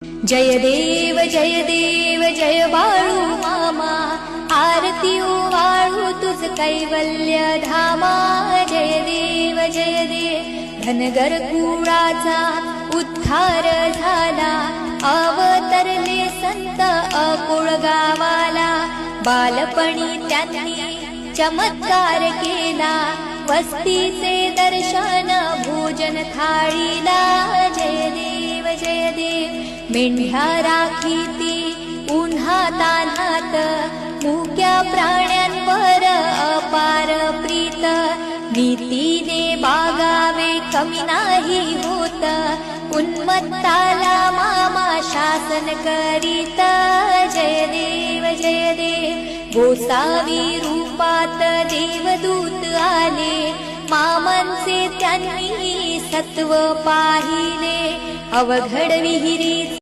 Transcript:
जय देव जय बाळू मामा, आरती वाळू तुझ कैवल्य धामा। जय देव धनगर कुळाचा उद्धार झाला, अवतरले संत अकुळ गावाला। बालपणी त्यांनी चमत्कार केला, वस्तीचे दर्शन भोजन थाळीला। जय देव मेंढ्या राखीती उन्हा तान्हात, मुक्या प्राण्यांवर अपार प्रीत। नीतीने बागावे कमी नाही होत, उन्मत्ताला मामा शासन करीत। जय देव गोसावी रूपात देवदूत आले, मामांचे त्यांनी सत्व पाहिले। अवघड विहिरी